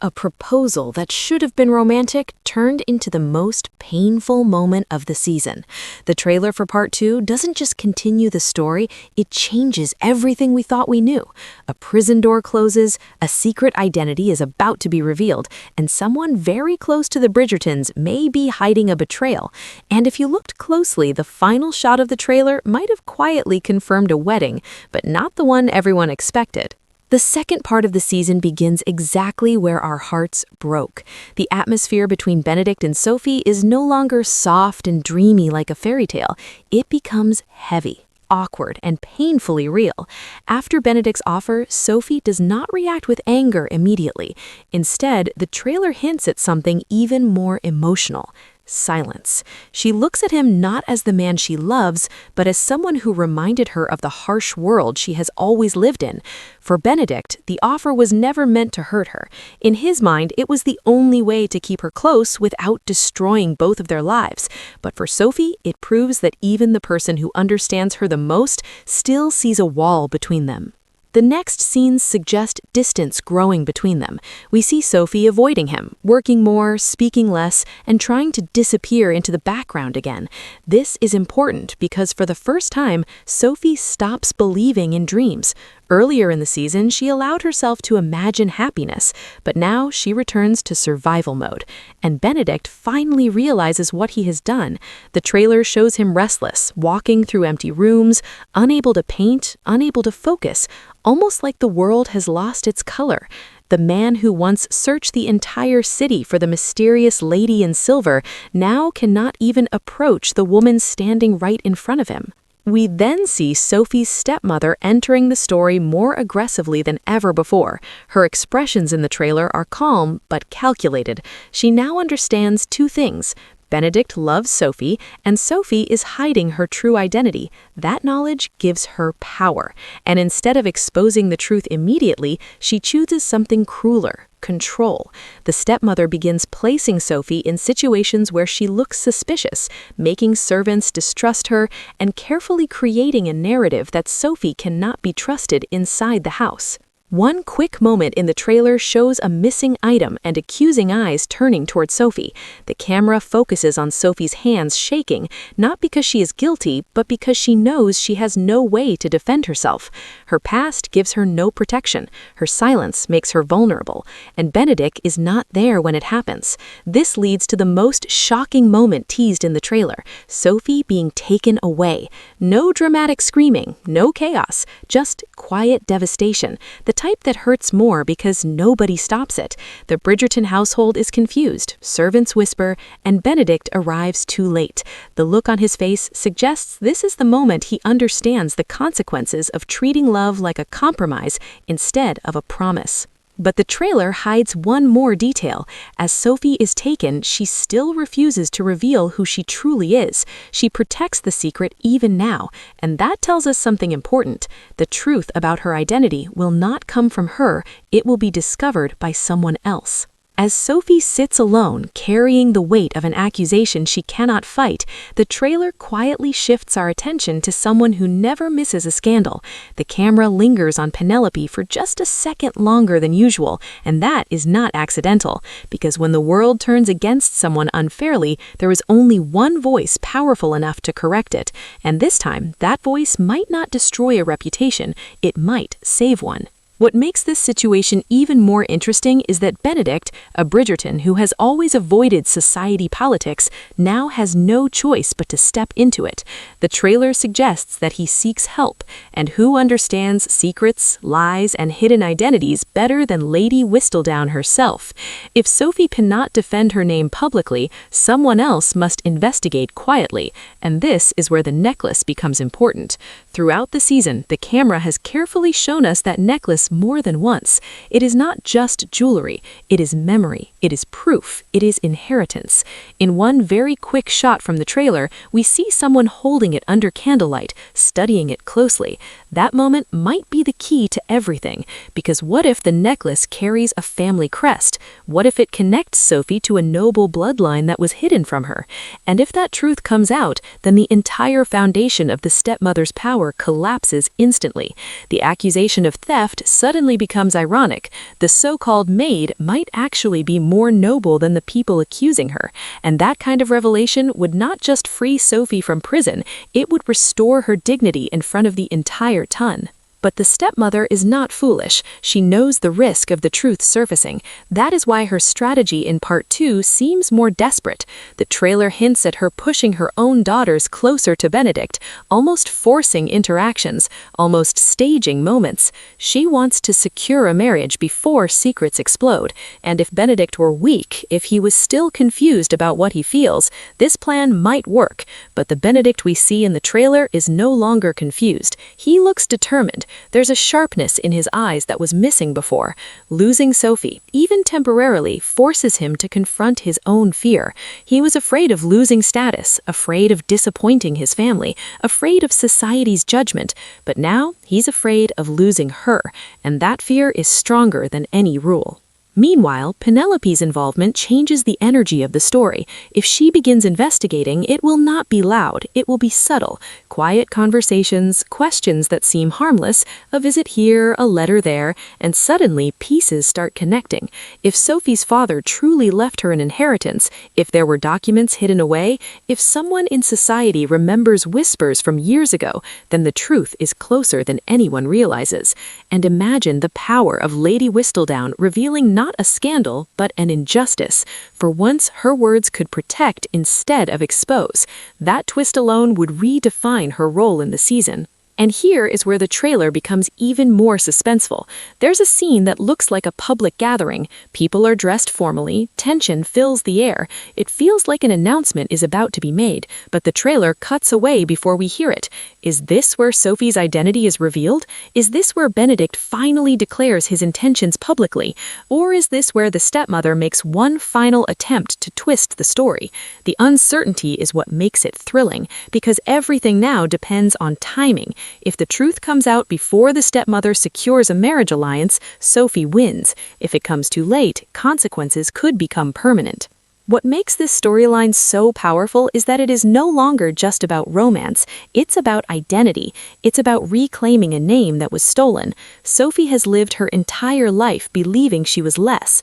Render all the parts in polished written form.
A proposal that should have been romantic turned into the most painful moment of the season. The trailer for part 2 doesn't just continue the story, it changes everything we thought we knew. A prison door closes, a secret identity is about to be revealed, and someone very close to the Bridgertons may be hiding a betrayal. And if you looked closely, the final shot of the trailer might have quietly confirmed a wedding, but not the one everyone expected. The second part of the season begins exactly where our hearts broke. The atmosphere between Benedict and Sophie is no longer soft and dreamy like a fairy tale. It becomes heavy, awkward, and painfully real. After Benedict's offer, Sophie does not react with anger immediately. Instead, the trailer hints at something even more emotional. Silence. She looks at him not as the man she loves, but as someone who reminded her of the harsh world she has always lived in. For Benedict, the offer was never meant to hurt her. In his mind, it was the only way to keep her close without destroying both of their lives. But for Sophie, it proves that even the person who understands her the most still sees a wall between them. The next scenes suggest distance growing between them. We see Sophie avoiding him, working more, speaking less, and trying to disappear into the background again. This is important because for the first time, Sophie stops believing in dreams. Earlier in the season, she allowed herself to imagine happiness, but now she returns to survival mode. And Benedict finally realizes what he has done. The trailer shows him restless, walking through empty rooms, unable to paint, unable to focus, almost like the world has lost its color. The man who once searched the entire city for the mysterious lady in silver now cannot even approach the woman standing right in front of him. We then see Sophie's stepmother entering the story more aggressively than ever before. Her expressions in the trailer are calm but calculated. She now understands two things. Benedict loves Sophie, and Sophie is hiding her true identity. That knowledge gives her power. And instead of exposing the truth immediately, she chooses something crueler. Control. The stepmother begins placing Sophie in situations where she looks suspicious, making servants distrust her, and carefully creating a narrative that Sophie cannot be trusted inside the house. One quick moment in the trailer shows a missing item and accusing eyes turning toward Sophie. The camera focuses on Sophie's hands shaking, not because she is guilty, but because she knows she has no way to defend herself. Her past gives her no protection. Her silence makes her vulnerable. And Benedict is not there when it happens. This leads to the most shocking moment teased in the trailer, Sophie being taken away. No dramatic screaming, no chaos, just quiet devastation. The type that hurts more because nobody stops it. The Bridgerton household is confused, servants whisper, and Benedict arrives too late. The look on his face suggests this is the moment he understands the consequences of treating love like a compromise instead of a promise. But the trailer hides one more detail. As Sophie is taken, she still refuses to reveal who she truly is. She protects the secret even now, and that tells us something important. The truth about her identity will not come from her, it will be discovered by someone else. As Sophie sits alone, carrying the weight of an accusation she cannot fight, the trailer quietly shifts our attention to someone who never misses a scandal. The camera lingers on Penelope for just a second longer than usual, and that is not accidental, because when the world turns against someone unfairly, there is only one voice powerful enough to correct it, and this time, that voice might not destroy a reputation, it might save one. What makes this situation even more interesting is that Benedict, a Bridgerton who has always avoided society politics, now has no choice but to step into it. The trailer suggests that he seeks help, and who understands secrets, lies, and hidden identities better than Lady Whistledown herself? If Sophie cannot defend her name publicly, someone else must investigate quietly, and this is where the necklace becomes important. Throughout the season, the camera has carefully shown us that necklace more than once. It is not just jewelry, it is memory, it is proof, it is inheritance. In one very quick shot from the trailer, we see someone holding it under candlelight, studying it closely. That moment might be the key to everything, because what if the necklace carries a family crest? What if it connects Sophie to a noble bloodline that was hidden from her? And if that truth comes out, then the entire foundation of the stepmother's power collapses instantly. The accusation of theft suddenly becomes ironic. The so-called maid might actually be more noble than the people accusing her, and that kind of revelation would not just free Sophie from prison, it would restore her dignity in front of the entire ton. But the stepmother is not foolish. She knows the risk of the truth surfacing. That is why her strategy in part 2 seems more desperate. The trailer hints at her pushing her own daughters closer to Benedict, almost forcing interactions, almost staging moments. She wants to secure a marriage before secrets explode. And if Benedict were weak, if he was still confused about what he feels, this plan might work. But the Benedict we see in the trailer is no longer confused. He looks determined. There's a sharpness in his eyes that was missing before. Losing Sophie, even temporarily, forces him to confront his own fear. He was afraid of losing status, afraid of disappointing his family, afraid of society's judgment. But now, he's afraid of losing her, and that fear is stronger than any rule. Meanwhile, Penelope's involvement changes the energy of the story. If she begins investigating, it will not be loud, it will be subtle. Quiet conversations, questions that seem harmless, a visit here, a letter there, and suddenly pieces start connecting. If Sophie's father truly left her an inheritance, if there were documents hidden away, if someone in society remembers whispers from years ago, then the truth is closer than anyone realizes. And imagine the power of Lady Whistledown revealing not a scandal, but an injustice. For once, her words could protect instead of expose. That twist alone would redefine her role in the season. And here is where the trailer becomes even more suspenseful. There's a scene that looks like a public gathering. People are dressed formally, tension fills the air. It feels like an announcement is about to be made, but the trailer cuts away before we hear it. Is this where Sophie's identity is revealed? Is this where Benedict finally declares his intentions publicly? Or is this where the stepmother makes one final attempt to twist the story? The uncertainty is what makes it thrilling, because everything now depends on timing. If the truth comes out before the stepmother secures a marriage alliance, Sophie wins. If it comes too late, consequences could become permanent. What makes this storyline so powerful is that it is no longer just about romance, it's about identity. It's about reclaiming a name that was stolen. Sophie has lived her entire life believing she was less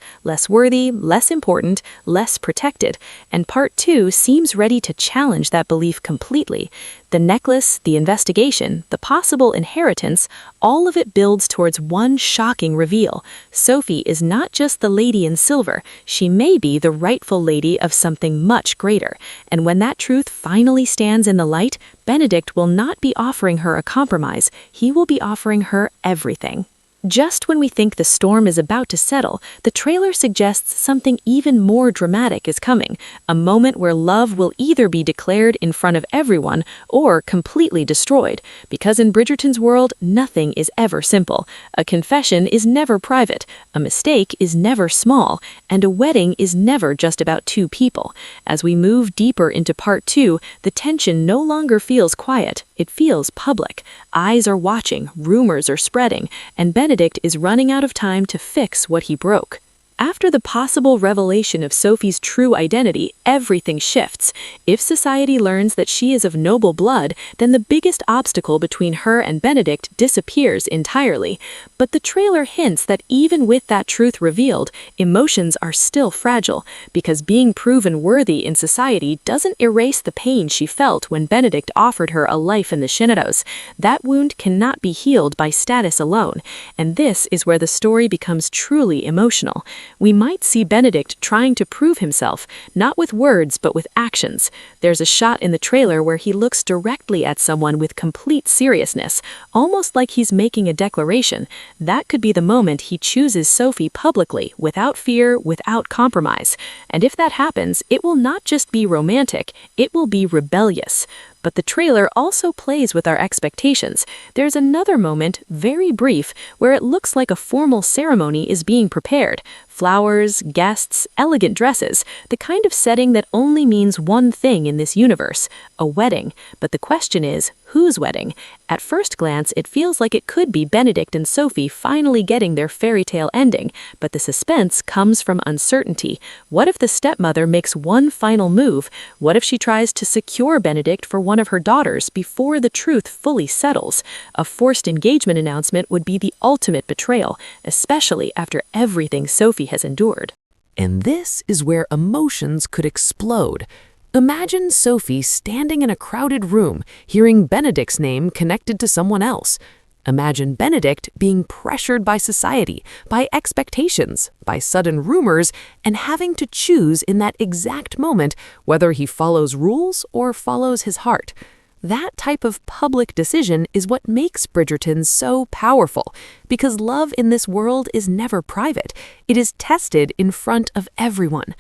worthy, less important, less protected, and part 2 seems ready to challenge that belief completely. The necklace, the investigation, the possible inheritance, all of it builds towards one shocking reveal. Sophie is not just the lady in silver, she may be the rightful lady of something much greater. And when that truth finally stands in the light, Benedict will not be offering her a compromise, he will be offering her everything. Just when we think the storm is about to settle, the trailer suggests something even more dramatic is coming, a moment where love will either be declared in front of everyone or completely destroyed. Because in Bridgerton's world, nothing is ever simple. A confession is never private, a mistake is never small, and a wedding is never just about two people. As we move deeper into part 2, the tension no longer feels quiet, it feels public. Eyes are watching, rumors are spreading, and Benedict is running out of time to fix what he broke. After the possible revelation of Sophie's true identity, everything shifts. If society learns that she is of noble blood, then the biggest obstacle between her and Benedict disappears entirely. But the trailer hints that even with that truth revealed, emotions are still fragile, because being proven worthy in society doesn't erase the pain she felt when Benedict offered her a life in the Shadows. That wound cannot be healed by status alone, and this is where the story becomes truly emotional. We might see Benedict trying to prove himself, not with words but with actions. There's a shot in the trailer where he looks directly at someone with complete seriousness, almost like he's making a declaration. That could be the moment he chooses Sophie publicly, without fear, without compromise. And if that happens, it will not just be romantic, it will be rebellious. But the trailer also plays with our expectations. There's another moment, very brief, where it looks like a formal ceremony is being prepared. Flowers, guests, elegant dresses, the kind of setting that only means one thing in this universe, a wedding. But the question is, whose wedding? At first glance, it feels like it could be Benedict and Sophie finally getting their fairy tale ending, but the suspense comes from uncertainty. What if the stepmother makes one final move? What if she tries to secure Benedict for one of her daughters before the truth fully settles? A forced engagement announcement would be the ultimate betrayal, especially after everything Sophie has endured. And this is where emotions could explode. Imagine Sophie standing in a crowded room, hearing Benedict's name connected to someone else. Imagine Benedict being pressured by society, by expectations, by sudden rumors, and having to choose in that exact moment whether he follows rules or follows his heart. That type of public decision is what makes Bridgerton so powerful, because love in this world is never private. It is tested in front of everyone.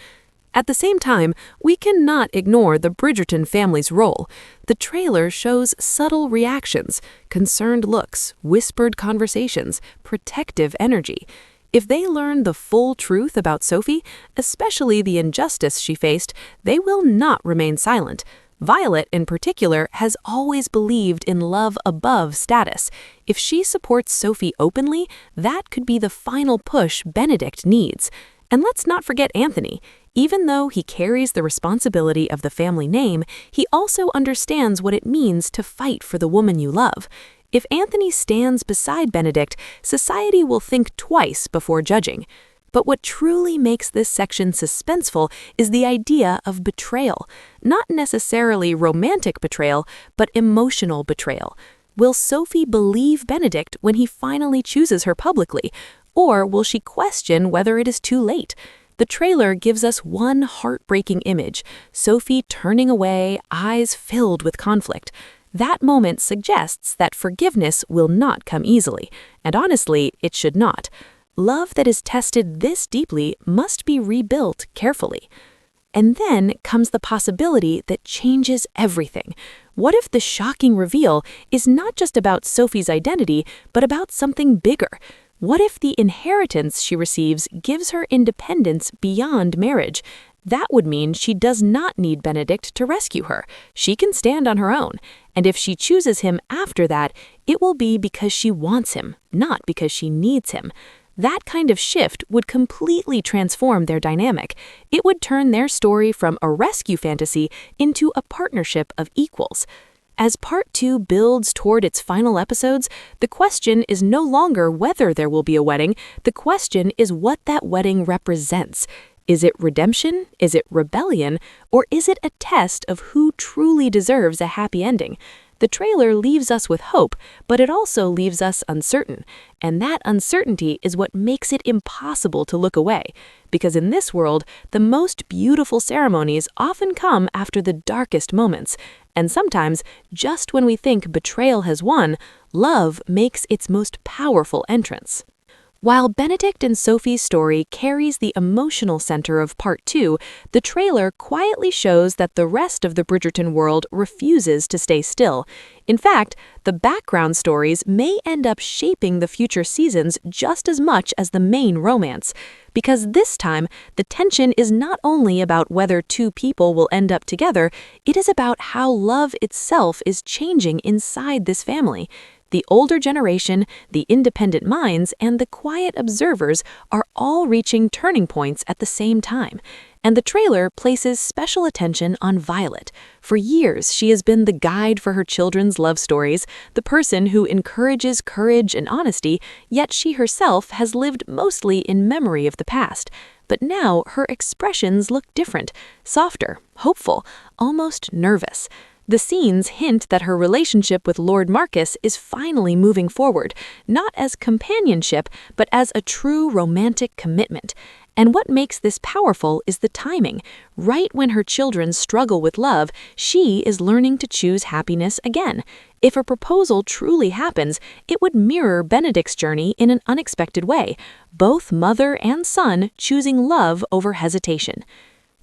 At the same time, we cannot ignore the Bridgerton family's role. The trailer shows subtle reactions, concerned looks, whispered conversations, protective energy. If they learn the full truth about Sophie, especially the injustice she faced, they will not remain silent. Violet, in particular, has always believed in love above status. If she supports Sophie openly, that could be the final push Benedict needs. And let's not forget Anthony. Even though he carries the responsibility of the family name, he also understands what it means to fight for the woman you love. If Anthony stands beside Benedict, society will think twice before judging. But what truly makes this section suspenseful is the idea of betrayal. Not necessarily romantic betrayal, but emotional betrayal. Will Sophie believe Benedict when he finally chooses her publicly? Or will she question whether it is too late? The trailer gives us one heartbreaking image, Sophie turning away, eyes filled with conflict. That moment suggests that forgiveness will not come easily, and honestly, it should not. Love that is tested this deeply must be rebuilt carefully. And then comes the possibility that changes everything. What if the shocking reveal is not just about Sophie's identity, but about something bigger? What if the inheritance she receives gives her independence beyond marriage? That would mean she does not need Benedict to rescue her. She can stand on her own. And if she chooses him after that, it will be because she wants him, not because she needs him. That kind of shift would completely transform their dynamic. It would turn their story from a rescue fantasy into a partnership of equals. As Part 2 builds toward its final episodes, the question is no longer whether there will be a wedding. The question is what that wedding represents. Is it redemption? Is it rebellion? Or is it a test of who truly deserves a happy ending? The trailer leaves us with hope, but it also leaves us uncertain. And that uncertainty is what makes it impossible to look away. Because in this world, the most beautiful ceremonies often come after the darkest moments. And sometimes, just when we think betrayal has won, love makes its most powerful entrance. While Benedict and Sophie's story carries the emotional center of Part 2, the trailer quietly shows that the rest of the Bridgerton world refuses to stay still. In fact, the background stories may end up shaping the future seasons just as much as the main romance. Because this time, the tension is not only about whether two people will end up together, it is about how love itself is changing inside this family. The older generation, the independent minds, and the quiet observers are all reaching turning points at the same time. And the trailer places special attention on Violet. For years, she has been the guide for her children's love stories, the person who encourages courage and honesty, yet she herself has lived mostly in memory of the past. But now her expressions look different, softer, hopeful, almost nervous. The scenes hint that her relationship with Lord Marcus is finally moving forward, not as companionship, but as a true romantic commitment. And what makes this powerful is the timing. Right when her children struggle with love, she is learning to choose happiness again. If a proposal truly happens, it would mirror Benedict's journey in an unexpected way, both mother and son choosing love over hesitation.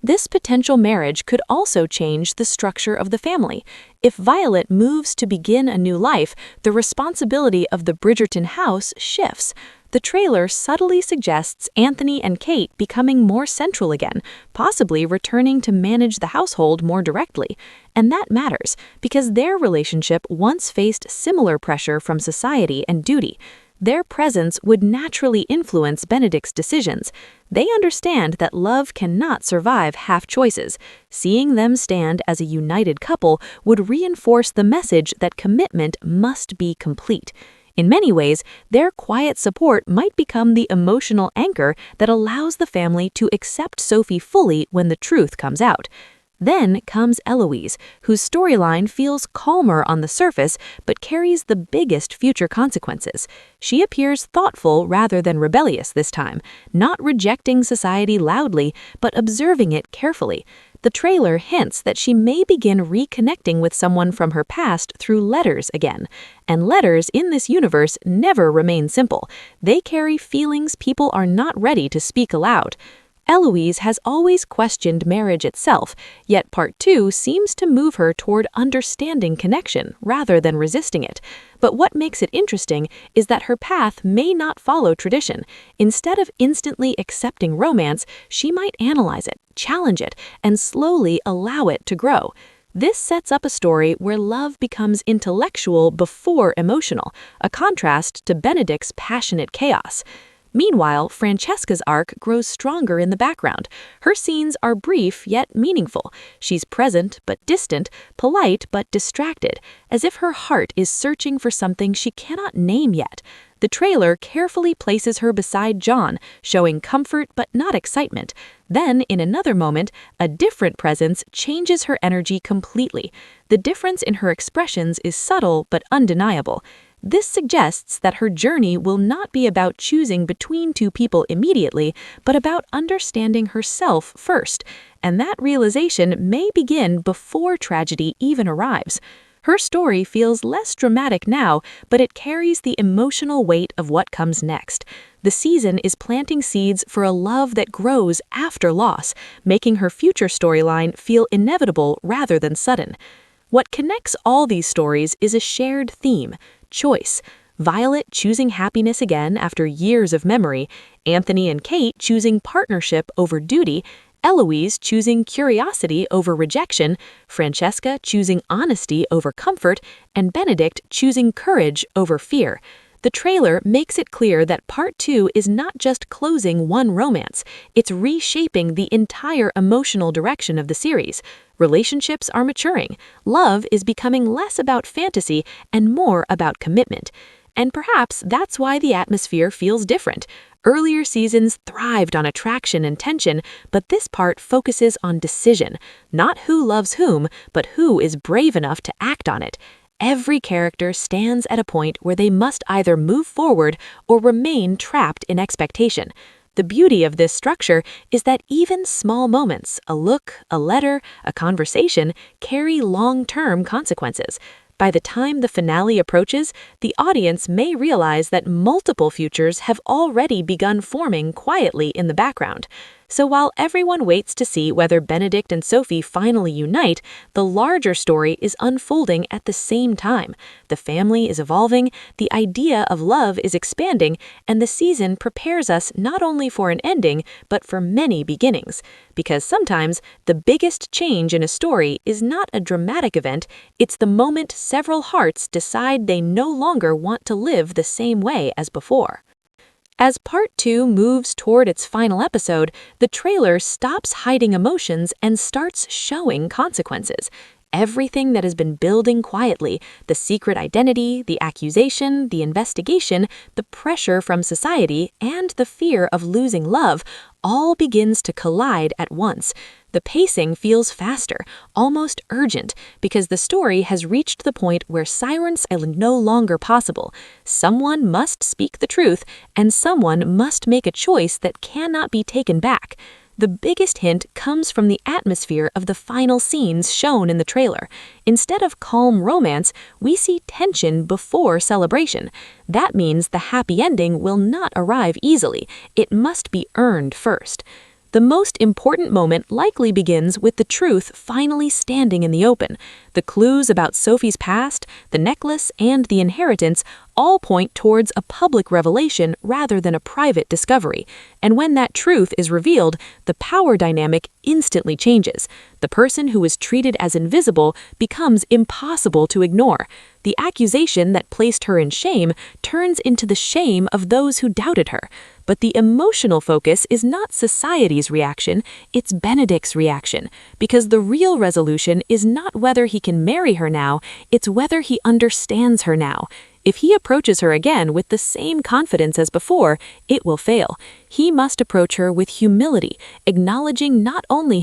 This potential marriage could also change the structure of the family. If Violet moves to begin a new life, the responsibility of the Bridgerton house shifts. The trailer subtly suggests Anthony and Kate becoming more central again, possibly returning to manage the household more directly. And that matters, because their relationship once faced similar pressure from society and duty. Their presence would naturally influence Benedict's decisions. They understand that love cannot survive half choices. Seeing them stand as a united couple would reinforce the message that commitment must be complete. In many ways, their quiet support might become the emotional anchor that allows the family to accept Sophie fully when the truth comes out. Then comes Eloise, whose storyline feels calmer on the surface but carries the biggest future consequences. She appears thoughtful rather than rebellious this time, not rejecting society loudly but observing it carefully. The trailer hints that she may begin reconnecting with someone from her past through letters again. And letters in this universe never remain simple. They carry feelings people are not ready to speak aloud. Eloise has always questioned marriage itself, yet Part 2 seems to move her toward understanding connection rather than resisting it. But what makes it interesting is that her path may not follow tradition. Instead of instantly accepting romance, she might analyze it, challenge it, and slowly allow it to grow. This sets up a story where love becomes intellectual before emotional, a contrast to Benedict's passionate chaos. Meanwhile, Francesca's arc grows stronger in the background. Her scenes are brief yet meaningful. She's present but distant, polite but distracted, as if her heart is searching for something she cannot name yet. The trailer carefully places her beside John, showing comfort but not excitement. Then, in another moment, a different presence changes her energy completely. The difference in her expressions is subtle but undeniable. This suggests that her journey will not be about choosing between two people immediately, but about understanding herself first, and that realization may begin before tragedy even arrives. Her story feels less dramatic now, but it carries the emotional weight of what comes next. The season is planting seeds for a love that grows after loss, making her future storyline feel inevitable rather than sudden. What connects all these stories is a shared theme: choice. Violet choosing happiness again after years of memory, Anthony and Kate choosing partnership over duty, Eloise choosing curiosity over rejection, Francesca choosing honesty over comfort, and Benedict choosing courage over fear. The trailer makes it clear that Part 2 is not just closing one romance, it's reshaping the entire emotional direction of the series. Relationships are maturing. Love is becoming less about fantasy and more about commitment. And perhaps that's why the atmosphere feels different. Earlier seasons thrived on attraction and tension, but this part focuses on decision. Not who loves whom, but who is brave enough to act on it. Every character stands at a point where they must either move forward or remain trapped in expectation. The beauty of this structure is that even small moments, a look, a letter, a conversation, carry long-term consequences. By the time the finale approaches, the audience may realize that multiple futures have already begun forming quietly in the background. So while everyone waits to see whether Benedict and Sophie finally unite, the larger story is unfolding at the same time. The family is evolving, the idea of love is expanding, and the season prepares us not only for an ending, but for many beginnings. Because sometimes the biggest change in a story is not a dramatic event, it's the moment several hearts decide they no longer want to live the same way as before. As Part 2 moves toward its final episode, the trailer stops hiding emotions and starts showing consequences. Everything that has been building quietly, the secret identity, the accusation, the investigation, the pressure from society, and the fear of losing love, all begins to collide at once. The pacing feels faster, almost urgent, because the story has reached the point where silence is no longer possible. Someone must speak the truth, and someone must make a choice that cannot be taken back. The biggest hint comes from the atmosphere of the final scenes shown in the trailer. Instead of calm romance, we see tension before celebration. That means the happy ending will not arrive easily. It must be earned first. The most important moment likely begins with the truth finally standing in the open. The clues about Sophie's past, the necklace, and the inheritance all point towards a public revelation rather than a private discovery. And when that truth is revealed, the power dynamic instantly changes. The person who is treated as invisible becomes impossible to ignore. The accusation that placed her in shame turns into the shame of those who doubted her. But the emotional focus is not society's reaction, it's Benedict's reaction. Because the real resolution is not whether he can marry her now, it's whether he understands her now. If he approaches her again with the same confidence as before, it will fail. He must approach her with humility, acknowledging not only